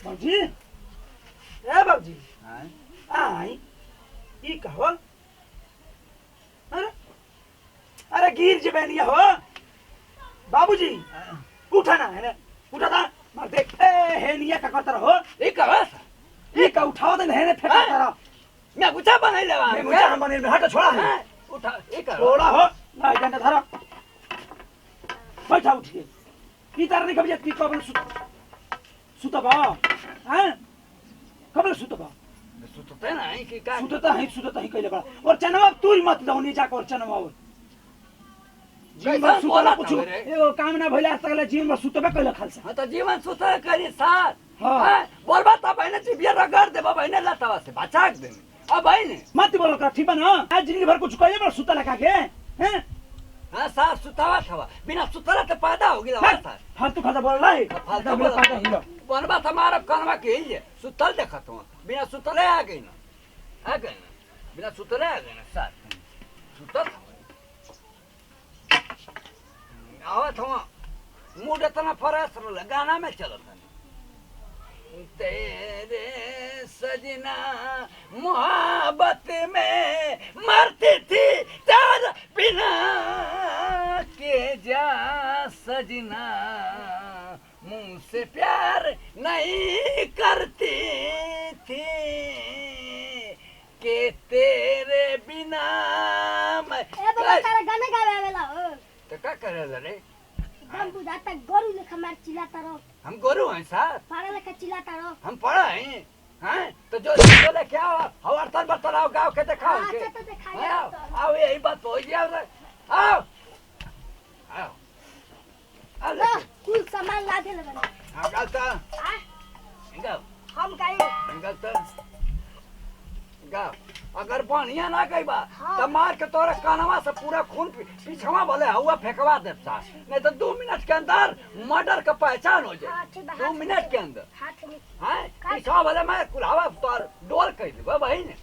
बाबूजी ए बाबूजी हाँ आई ई कहो अरे अरे गिर जबेनिया हो बाबूजी उठा ना है ना उठा था मार देख ए हेनिया का करता रहो ये कहा ये का उठाओ तो है ना फेंका रहा मैं गुच्छा बनाई लेवा मैं मुझे हम बने हट छोड़ा है उठा ये कहा छोड़ा हो ना इधर धरा बैठा उठ के की तार नहीं कभी की कबल सुतबा हैं कबल सुतबा सुतते ना है कि का सुतता है कइले बड़ा और चनवा तू ही मत दौनी जा कर चनवा और जीवन सुतला कुछ एगो काम ना भइला तकले जीवन सुतबे कइले खालसा हाँ तो जीवन सुतल करी साथ हाँ। बोलबा तो बहने चिबिया रगड़ देबा बहने लतावा से बचाक दे अब बहने मत बोलो का ठीक बना आज जिंदगी भर कुछ कइले बड़ा सुतला का के हैं हाँ साथ सुतावा थवा बिना सुतला तो पैदा हो गया साथ फालतू खाता बोल रहा है फालतू बोल पाता ही लो बोलबा तो हमारा कानवा के ही है सुतल देखा तो बिना सुतले आ गई ना बिना सुतले आ गई ना साथ सुतल आवत हुआ मूड इतना फरेस रहा गाना में चलता तेरे सजना मोहब्बत में मरती थी तेरे बिना के जा सजना मुंह से प्यार नहीं करती थी के तेरे बिना मैं बाबा तारा गाना गावे वाला हो तो क्या करे रे हम बुझाता गोरू लेखा मार चिल्लाता रहो हम गोरू हैं साथ पारा लेखा चिल्लाता रहो हम पढ़ा हैं हैं तो जो ले क्या हो बर्तन बर्तन आओ गाँव के दिखाओ के अच्छा तो दिखाइए आओ यही बात हो गया रे आओ आओ आओ लो कुल सामान ला दे ले बना हम गलता आ गाओ हम कहीं हम गलता गाओ अगर बढ़िया ना गई बा हाँ। तो मार के तोरे कानवा से पूरा खून पीछवा बोले हुआ फेंकवा दे सास नहीं तो 2 मिनट के अंदर मर्डर का पहचान हो जाए हाँ, ठीक बा, 2 मिनट के अंदर हाथ में हैं पीछवा बोले मैं कुलावा तोर डोल कह दूंगा भाई ने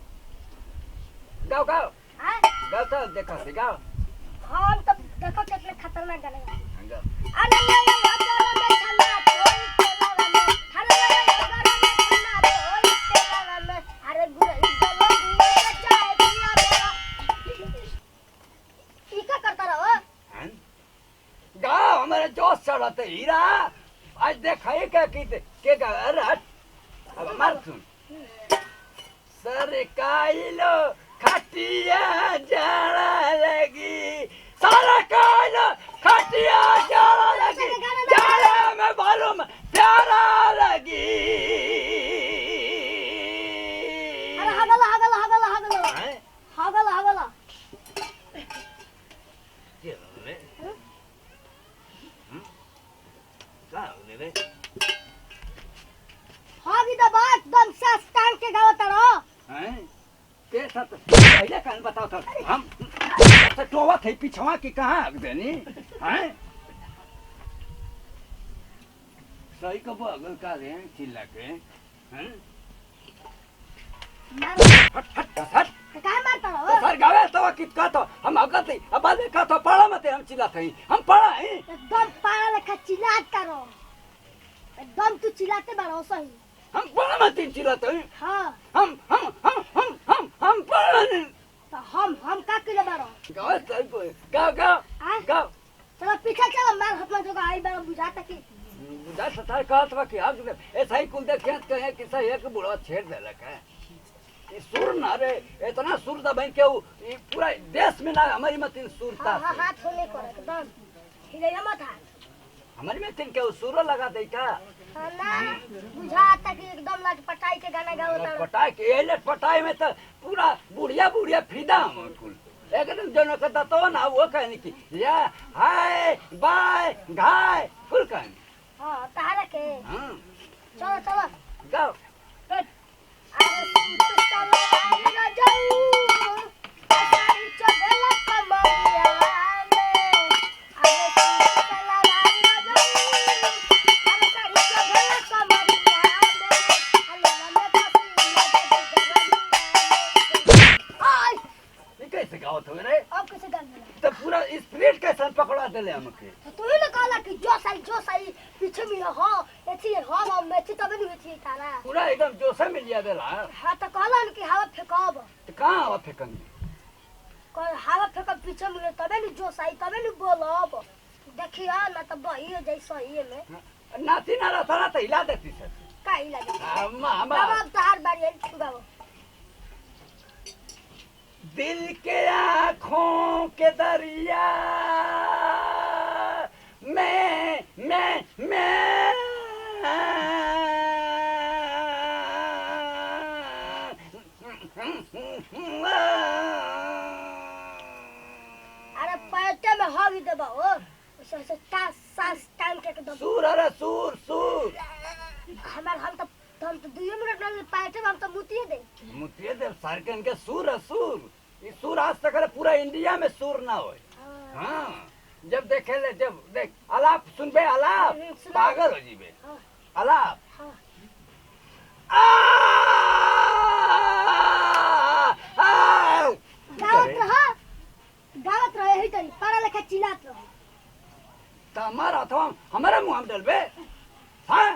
गाओ गाओ आ गाओ तो देखा सी गाओ हम तो देखो कितने खतरनाक गाना गा गाओ अरे ये हजारों में छल्ला कोई तेरा में अरे ये हजारों में छल्ला कोई तेरा में अरे गुरई गलो गुरई चाय पिया मेरा ई का करता रहो हैं गाओ हमारे जोश चढ़ते हीरा आज देखाई क्या की के गा अरे हट अब मार सुन सरकाइलो खटिया जाड़ा लगी सारा काइलो खटिया जाड़ा लगी जाड़ा में मालूम प्यारा लगी अरे हगला हगला हगला हगला हैं हगला हगला क्या हो रे क्या हो रे हागी द बात दम से स्टैंड के गावत रहो हैं के साथ पहले कान बताओ तो हम तो टोवा थे पिछवा की कहां आ देनी हैं सही कब अगल का रे चिल्ला के हैं मारो हट हट हट काहे मारता तो रहो सर गावे तो कित का तो हम अगल थे अब बाद में का तो पढ़ा मत हम चिल्ला थे हम पढ़ा है एकदम पारा लेखा चिल्लात करो एकदम तू चिल्लाते बारो सही हम पढ़ा मत चिल्ला थे हाँ हम पढ़ा नहीं तो हम का किलो बारो गावे सही को गाओ गाओ आ गाओ चलो पीछे चलो मार हाथ में जो आई बारो बुझाता कि बुझा सतार कहत बा कि अब ऐसा ही कुल देखे कहे कि सही है कि बुढ़वा छेड़ देलक है ये सुर ना रे इतना सुर दा बन के ये पूरा देश में ना हमारी मत सुरता हाँ हाथ होने को एकदम हिले मत हाथ हमारी में तिन के सुर लगा दे का हाँ ना बुझाता कि एकदम लाट पटाई के गाना गावता रहो पटाई के एले पटाई में तो पूरा बुढ़िया बुढ़िया फिदा हम कुल एकदम जो न कहता तो ना वो कहने की या हाय बाय घाय फुल कहने हाँ तारा के हां चलो चलो गाओ अरे सूट चलो आई ना जाऊ असारी चगला कमरिया में अरे सूट चलो आई ना जाऊ अरे सारी चगला कमरिया में अल्लाह में पसी आई ये कैसे गाओ तो रे अब कैसे गाना तो पूरा स्प्रिट कैसे पकड़ा देले हमके तो तू ही ना कहला कि जो सही पीछे में हो मेथी है हम मेथी तबे नहीं मेथी तारा पूरा एकदम जोश में लिया देला हां त कहलन कि हवा फेंकब तो कहाँ हवा फेंकेंगे कह हवा फेंकब पीछे में तबे नहीं जोश आई तबे नहीं बोलब देखिया ना त बही जैसा ही में नाती ना रहता ना तो हिला देती सर काई लगे हमारा बाबा तार बारी है बाबा दिल के आँखों के दरिया मैं अरे पैटे में हगी देबा ओ से सांस टाइम के दम सूर अरे सूर सूर हमार हम तो 2 मिनट लगे पैटे में हम तो मुतिए दे मुतिये देव सर के इनके सूर है सूर ये सूर आज तक पूरा इंडिया में सूर ना हो हाँ जब देखे ले जब देख आलाप सुनबे आलाप पागल हो जीबे आलाप गावत रहे ही तरी पढ़ा लिखा चिल्लात रहे तो हमारा अथवा हमारे मुंह में डलबे हाँ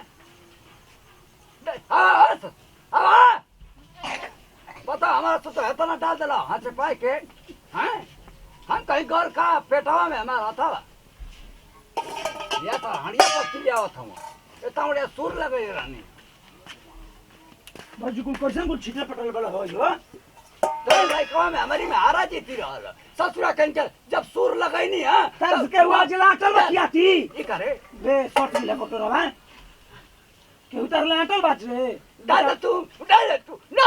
बता हमारा तो इतना डाल दिला हाथ से पाए के हैं हम कहीं घर का पेटवा में हमारा था या तो हड़िया पत्ती लिया था इतना बढ़िया सुर लगे रानी बाजू को कैसे कुछ छिटे पटल वाला हो जो तो लाइकवा में हमारी में हारा जीती रहल ससुरा कहीं जब सुर लगाई नहीं हां तब के हुआ जला अटल बचिया थी ये करे रे शॉट मिला कोटरा बा के उतर ले अटल बात रे डाल तू ना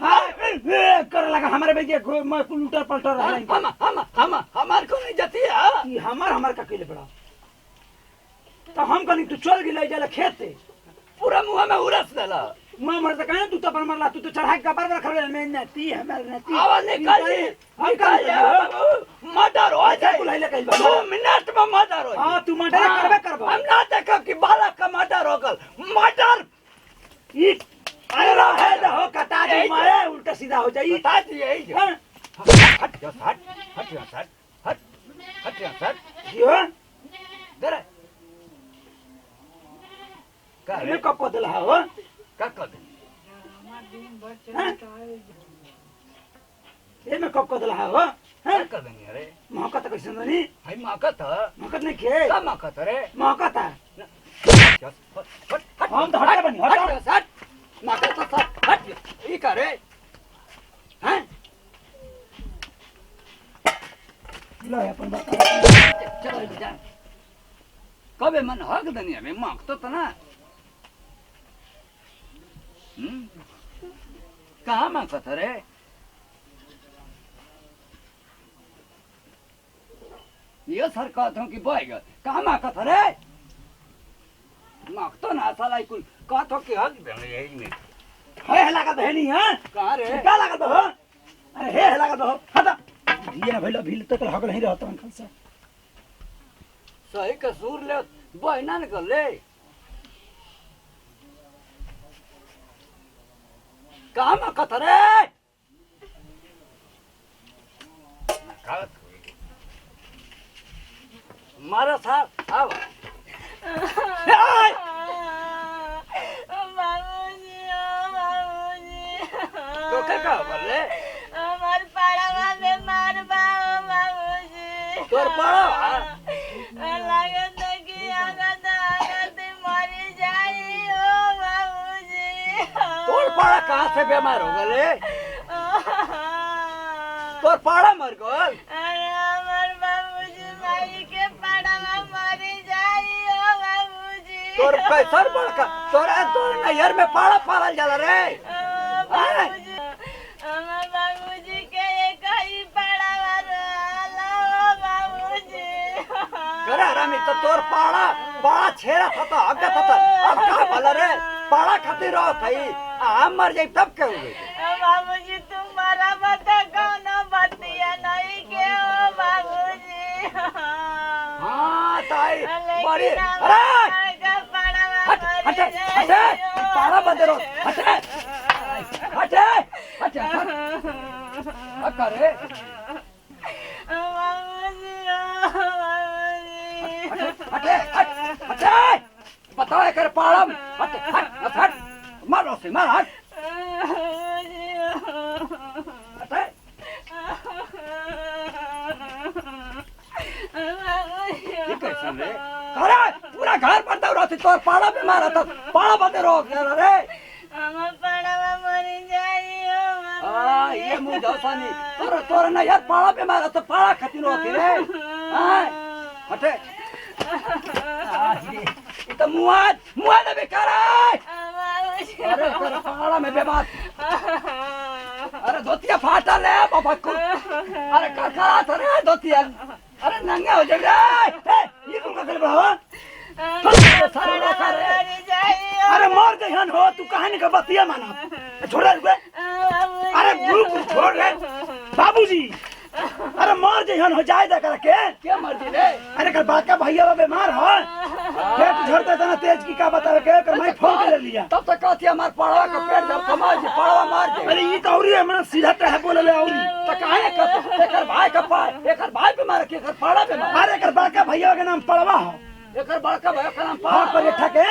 हां ए कर लगा हमारे बेजे मैं उल्टर पलटर रहा हम हमार को नहीं जाती है कि हमार का केले पड़ा तो हम कनी तू चल गेले जाला खेत से पूरा मुंह में उरस देला मैं मर त कहे तू तो पर मरला तू तो चढ़ा के पर रख रे मैं नती हमार नती आवाज निकाल मर्डर हो जाए बुलाइले कइल 2 मिनट में मर्डर हो हां तू मर्डर करबे करबो हम ना देखब कि बालक का मर्डर हो गल मर्डर ई अरे है हो कटा दे मारे उल्टा सीधा हो जाई बता दिए ही हां हट जा हट यो दरे का मैं कब बदला हो का कर दे ये मैं कब बदला हो का कर देंगे अरे मौका तो कैसे नहीं भाई मौकत मौका नहीं के का मौकत रे मौका था हट हम तो हटे बनी हट मौकत तो हट ये करे हैं लो अपन बात चलो जा कबे मन हक दनी में मौकत तो ना कहाँ मौकत रे ये सर कहता हूँ कि बहेगा कहाँ मौकत रे मौकतो ना साला कुल कहता कि हक देने यही में है लगा बहनी हां कहाँ रे क्या लगा दो अरे है लगा दो हटा ये ना भइल भइल तो हक नहीं रहता अंकल से सही कसूर ले बहना निकल ले कहाँ मौकत रे मारा साहब अब तो क्या बोले हमार पाड़ावा में मार बाओ बाबूजी तोर पाड़ा लागत कि आगत मरी जाई ओ बाबूजी तोर पाड़ा कहाँ से बीमार हो गए तोर पाड़ा मर गल अरे हमार बाबूजी भाई के पाड़ावा मरी जाई ओ बाबूजी तोर पैसर बड़का तोरा तोर नैयर में पाड़ा पालल जाला रे बाबूजी हमार बाबूजी के एक ही पाड़ावा रहला ओ बाबूजी करे हरामी तो तोर पाड़ा छेड़ा था आगे था अब का भला रे पाड़ा खातिर रहो थई आ मर जाई तब के हुए बाबूजी तुम्हारा बता कौनो बतिया नहीं के ओ बाबूजी हां ताई बड़ी अरे हट पाड़ा बंद रो हट करे बाबूजी हट बताओ कर पाड़ा हट हट हट मारो से मार हट हट ये कैसे रे अरे पूरा घर पर दौड़ रही तो पाड़ा पे मारा था पाड़ा बंद रोक रे हमर पाड़ा मरी जाइयो ये मुंह जासानी तोरा ना यार पाड़ा पे मारा तो पाड़ा खतिन होती रे हां हटे ये तो मुआ ने बेकार है अरे तेरा पाड़ा में बेबात अरे धोतिया फाटा ले बाबा को अरे ककड़ा तो रे धोतिया अरे नंगा हो जाए ये तुम का कर बड़ा अरे मर गई हो तू कहानी का बतिया माना छोड़ रे अरे ग्रुप छोड़ रे बाबूजी अरे मर गई हो जाए दा करके क्या मर जी रे अरे कर बाका भैया बीमार हो पेट झड़ता था ना तेज की का बतावे के कर मैं फोन कर लिया तब तक कहती हमार पड़वा का पेट जब कमा जी पड़वा मार दे अरे ये तो औरी है मैं सीधा तह बोले ले औरी तो काहे कहते एकर भाई का पाए एकर भाई बीमार के एकर पड़ा बीमार अरे कर बाका भैया के नाम पड़वा हो एकर बड़का भाई का नाम पड़ा पर ठके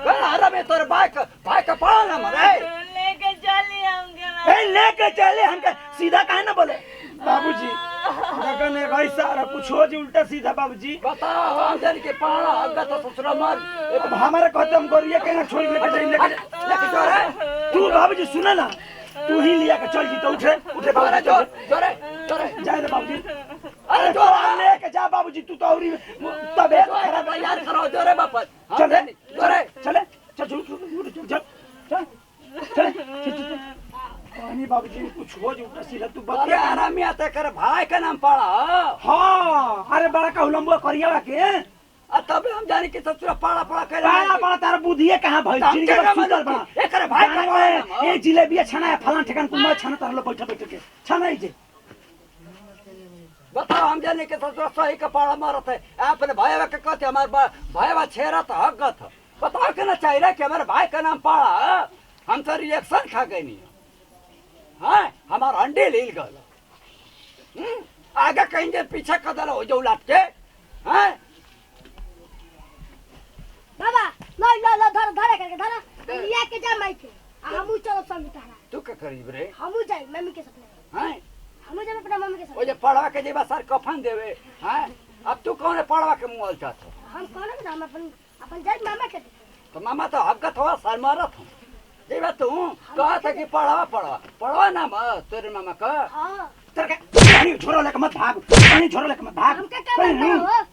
कल आरा में तोर भाई का पड़ा ना मरे लेके चली हमके ए लेके चले हमके सीधा काहे ना बोले बाबूजी लगन है भाई सारा कुछ हो जी उल्टा सीधा बाबूजी बताओ हम जान के पाड़ा अग्गा तो ससुरा मार एक हमारे कहते हम गोरिया के ना छोड़ लेके जा रे तू बाबूजी सुन ना तू ही लिया के चल जी तो उठे बाबूजी जोरे जाए रे बाबूजी अरे जो लेके जा बाबूजी तू तो औरी तबे खराब यार करो जोरे वापस चल जोरे चले चल चल पानी बाबूजी कुछ हो जी उल्टा सीधा तू बतिया आराम आता कर भाई का नाम पड़ा हां अरे बड़ा का लंबो करिया के तब हम जाने के ससुरा पाड़ा कर पाड़ा तार बुधिए कहां भाई चिड़ी के सुतल बड़ा एकर भाई का ए जिलेबी छना है फलान ठिकान कुमा छना तार लो बैठ के छना ही जे बताओ हम जाने के ससुरा सही का पाड़ा मारत है अपने भाईवा के कहते हमार भाईवा छेरा था हगत बताओ के ना चाहिए कि हमारे भाई का नाम पाड़ा हम तो रिएक्शन खा गए नहीं हाँ हमार अंडे ले गल आगे कहीं जे पीछे कदल हो जाऊ लाट के हाँ बाबा लो धर करके धर लिया के जा माई के हमू चलो संग तारा तू का करीब रे हमू जाई मम्मी के साथ हाँ हमू जाई अपना मम्मी के साथ ओ जे पड़वा के जेबा सर कफन देवे हाँ अब तू कौन पड़वा के मुंह चाहत हम कौन है हम अपन जाई मामा के तो मामा तो हगत हो सर मारत हो जेबा तू कहा था कि पड़वा ना बस तेरे मामा का हां तेरे के पानी छोरो लेके मत भाग पानी छोरो लेके मत भाग हम क्या कर रहे हो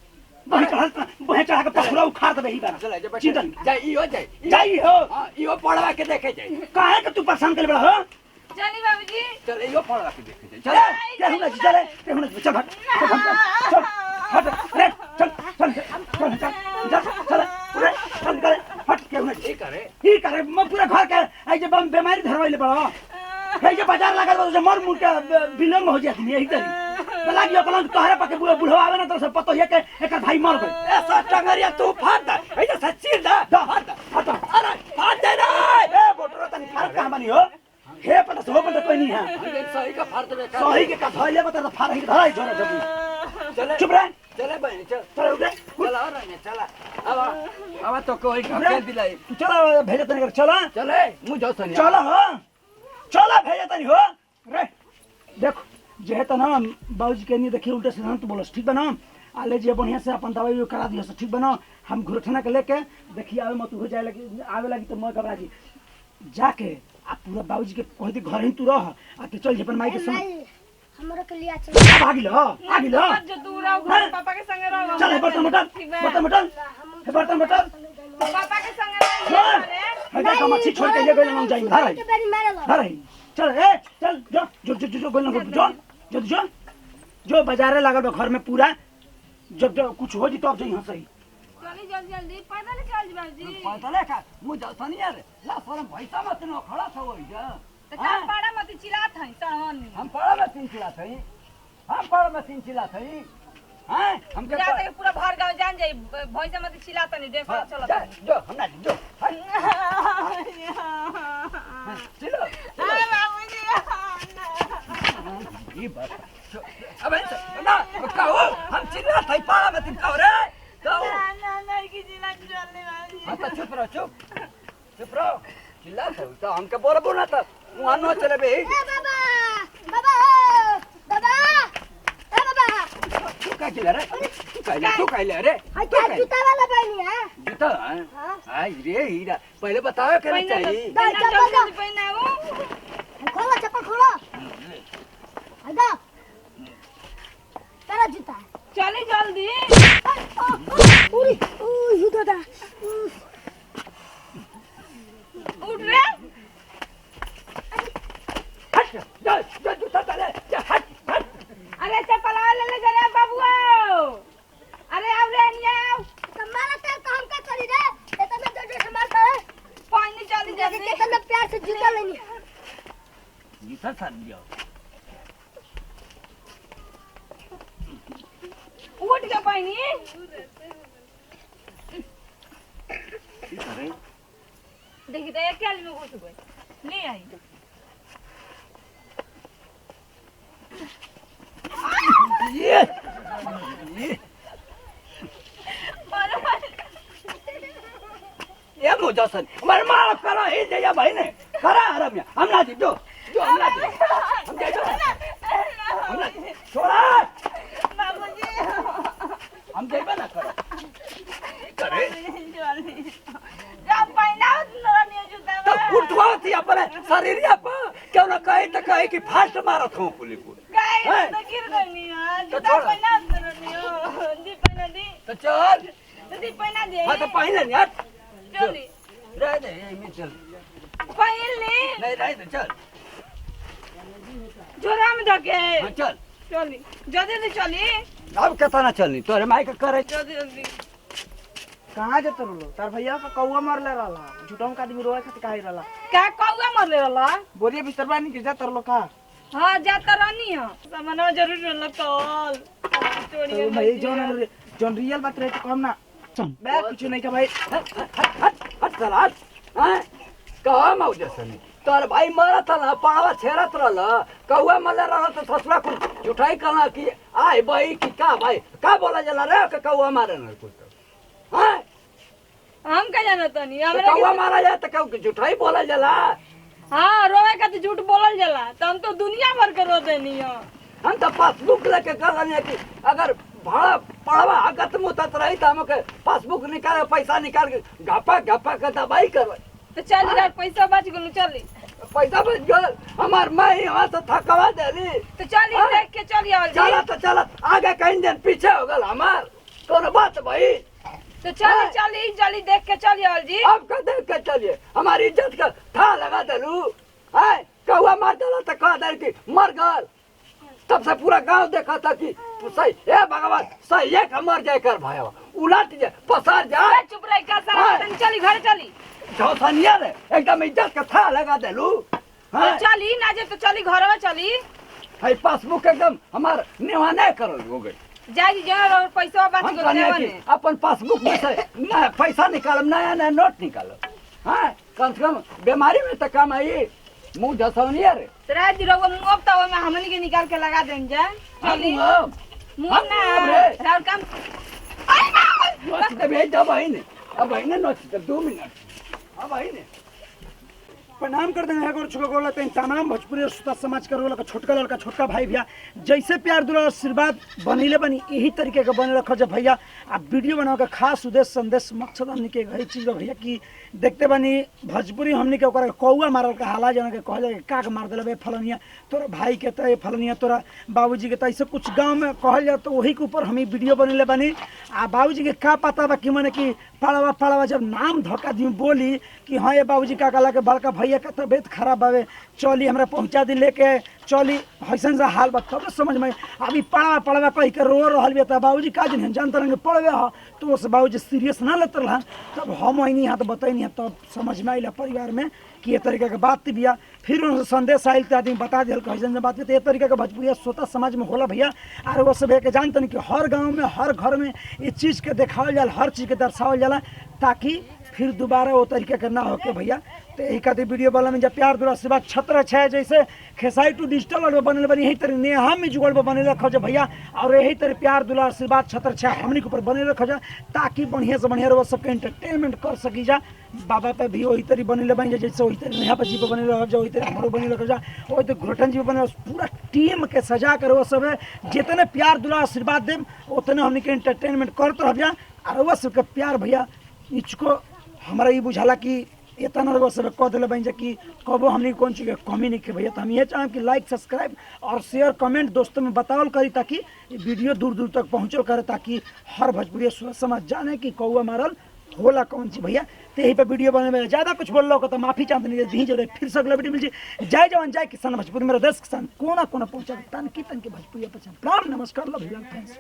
बहे चढ़ा के पखुरा उखाड़ देबे ही बार चल जा चिंतन जाई हो हां इहो पड़वा के देखे जाई काहे के तू परेशान कर बड़ा हो चली बाबूजी चल इहो पड़वा के देखे जाई चल क्या हुआ चले क्या हुआ चल चल हट रे चल हट क्या हुआ ठीक करे मैं पूरा घर के आई जब हम बीमारी धरवाइले बड़ा है जे बाजार लगा तो मर मुर के विलम्ब हो जाती यही करी लागियो कलंक तोहरे पके बुढ़वा आवे ना तो सब पतो है के एकर भाई मर गए ऐसा टंगरिया तू फाड़ दे ए जे सच्ची दा हट अरे फाड़ दे रे ए बोटरो तनी फाड़ कहां बनी हो हे पता सो पता कोई नहीं है सही का फाड़ देबे सही के का धइले बता तो फाड़ ही धराई छोरा जब चले चुप रह चले बहन चल उठ चला और ने चला अब तो कोई का दिलाई चलो भेजे तनी कर चला चले मुझ जो सनी चलो हो चलो भेजे तनी हो रे देखो जे त ना बाबूजी के नहीं देखिए उल्टा सीधा तू बोलस ठीक बना आले जे बढ़िया से अपन दवाई करा दियो ठीक बना हम घुरठना के लेके देखिए आवे मत हो जाए लगी आवे लगी तो मैं घबरा जी जाके आ पूरा बाबूजी के कह दी घर ही तू रह आ के चल जे अपन माई के संग हमरो के लिया चल आगी लो जो दूर आओ घर पापा के संग रहो चल बर्तन मटन पापा के संग रहो हटा का मच्छी छोड़ के ये गइल हम जाई घर आई चल ए चल जो गइल जो बाजारे लागल घर में पूरा जब कुछ हो जी तो अब जई हंसई चली जल्दी पैदल चल बाबूजी पैदल का मुझ सनी यार ला फरम पैसा मत न खड़ा था वही जा त का पाड़ा मत चिल्लात हई सहन हम पड़ा में तीन चिल्लात हई हां हम के जाते पूरा भर गांव जान जाई भैंसा मत चिल्लात नहीं देख चलो जो हमरा जो चलो हां बाबूजी ये बात अबे ना कहो हम चिल्लात हई पड़ा में तीन कहो रे कहो ना की चिल्ला चलने वाली चुप रहो चिल्ला तो हमके बोलबो ना त मुआ न चले बे ए बाबा बाबा बाबा ए बाबा तू का चिल्ला रे तू काइले रे हाय क्या जूता वाला पहनी है जूता हाँ। हां रे हीरा पहले बताओ के चाहिए पहनाओ खोलो चप्पल खोलो आजा तेरा जूता चले जल्दी उरी ओह दादा उठ रे हट जा जूता चले हट हट अरे चप्पल ले ले जरा बाबू अरे आओ रे निया तुम्हारा तेल काम का करी रे ये तो मैं जो संभाल कर पानी चली जल्दी जल्दी कितना प्यार से जूता लेनी जूता साथ दियो उठ के पानी अरे देखी तो एक कैल में घुस गई ले आई ये ये मुझसन मर मार करा हे जया भाई ने करा आराम या हम ना दी जो हम ना दी हम जाए हम ना छोड़ा बाबूजी हम जाए ना करा करे जब पहनाओ नहीं जूता तो फुटवा थी अपने शरीर या पर क्यों ना कहे कि फास्ट मारत हूं पुलिस को काय तो गिर गई नहीं यार तो जूता छोड़। पहना नहीं हो दी पहना दी तो चल दी पहना दे हां तो पहले नहीं हट चली रह दे ये में चल पहन ले नहीं रह दे चल जोरा में धके हां चल चली जल्दी से चली अब कथा ना चलनी तोरे माई का करे जल्दी जल्दी कहाँ जत रहलो तार भैया का कौआ मरले रहला झूठम का आदमी रोए खातिर काहे रहला क्या कौआ मरले रहला बोरिए बिस्तर बानी के जत रहलो का हाँ जाता रहनी है सामानवा जरूर रहला कल चोरी तो भाई जोन रियल बात रहे तो कम ना बे कुछ नहीं का भाई हट चल हट हैं कहा मौ जसनी तोर भाई मरत ना पावा छेरत रहल कौआ मरले रहल तो ससुरा को जुठाई कहला कि आय भाई कि का भाई का बोला जला रे के कौआ मारे न कुछ हैं हम का जाना तनी तो हमरा कौआ मारा जाए तो कौ जुठाई बोला जला हाँ रोवे का तो झूठ बोलल जाला तो हम तो दुनिया भर के रो देनी है हम तो पासबुक लेके कहला कि अगर भाड़ा पड़वा अगत मुतत रही तो हमके पासबुक निकाल पैसा निकाल के घपा घपा के दवाई करवाई तो चल यार पैसा बच गेल चली पैसा बच गल हमार माई वहां से थकवा देली तो चली हाँ। देख के चली आवल चला जी तो चला आगे कहीं दिन पीछे हो गल हमार कोनो बात भाई तो चली चली चली देख के चली आवल जी अब का देख के चलिए हमारी इज्जत का था लगा देलू है कौआ मार देला तो कह दे कि मर गल तब से पूरा गांव देखा था कि सही हे भगवान सही एक मर जाए कर भाई उलट जाए पसार जाए चुप रह का सारा चली घर चली झोसनिया रे एकदम इज्जत का था लगा देलू तो चली ना जे तो चली घर में चली है पासबुक एकदम हमार निवाने करो हो गई जाई जरा और पैसा बच हम गेल कहने देवन कि अपन पासबुक में से नया पैसा निकालम नया नया नोट निकालो हाँ कम से कम बीमारी में तो कम आई मुंह झसौनिया रे तेरा दिरोगो मुंह तो में हमनी के निकाल के लगा देन जा चली मुंह हम ना रे। राउर काम नोच दे भेज दो भाई ने अब भाई ने नोच दे 2 मिनट अब भाई ने प्रणाम कर देंगे है छुका गोला तें तमाम भोजपुरी और सुता समाज का रोला का छोटका लड़का छोटका भाई भैया जैसे प्यार दुलार आशीर्वाद बनीले बनी यही तरीके का बने रखो जब भैया आप वीडियो बनाओ का खास उद्देश्य संदेश मकसद हमने के वही चीज बा भैया कि देखते बनी भोजपुरी हमने के ओकरा कौआ मारल का हाला जना के कहल काग मार देले बे फलनिया तोरा भाई के तो फलनिया तोरा बाबूजी के तो ऐसे कुछ गाँव में कहल जाए तो वही के ऊपर हम ही वीडियो बनीले बनी आ बाबूजी के का पता बा कि मने कि पड़वा पड़वा जब नाम धोखा दी बोली कि हाँ ये बाबूजी का कहला के बड़का भैया का तबीयत खराब बावे चली हमरा पहुंचा दी लेके चली हसन सा हाल बात तब समझ में अभी पड़वा पड़वा कह के रो रहल बे त बाबूजी का जन जानते रहेंगे पड़वे ह तो उस बाबूजी सीरियस ना लेते रहा तब हम आई हाथ बताई तब समझ में आइला परिवार में कि ये तरीके के बात बिया फिर उनसे संदेश आयल तो आदमी बता दिल कैसन बात तो ये तरीके के भोजपुरिया स्वतः समाज में होला भैया और वो सब के जानते हैं कि हर गांव में हर घर में ये चीज़ के देखावल जाला हर चीज़ के दर्शावल जाला ताकि फिर दोबारा वो तरीके के ना होके भैया तो यही खातिर वीडियो वाला में जब प्यार दुरा सेवा छत्र है जैसे खेसाई टू डिजिटल वाले बनल बनी यही तरह नेहा में जुगल बने रखो जा भैया और यही तरह प्यार दुला आशीर्वाद छत्र है हमनी के ऊपर बने रखो जा ताकि बढ़िया से बढ़िया रहो सबके एंटरटेनमेंट कर सकी जा बाबा पे भी वही तरह बने बन जा जैसे वही तरह नेहा जी पे बने रह जा वही तरह हमारो बने रखो जा वही तरह घुरटन जी पे बने पूरा टीम के सजा कर वो सब जितने प्यार दुला आशीर्वाद दे उतने हमनी के एंटरटेनमेंट करते रह जा और वो सबके प्यार भैया इसको हमारा ये बुझाला कि इतना रहो सब कह दिले बन जा कि कबो हमनी कौन चीज़ के कमी नहीं के भैया तो हम ये चाहें कि लाइक सब्सक्राइब और शेयर कमेंट दोस्तों में बतावल करी ताकि ये वीडियो दूर दूर तक पहुँचल करे ताकि हर भोजपुरी समझ जाने कि कौआ मारल होला कौन सी भैया तो यही पे वीडियो बनने में ज़्यादा कुछ बोल रहा तो माफी चाहते दी जरूर फिर से अगला वीडियो मिल जाए जय जवान जय किसान भोजपुरी मेरा देश किसान कोना कोना पहुँचा तन की भोजपुरी पहचान प्रणाम नमस्कार लव यू फ्रेंड्स।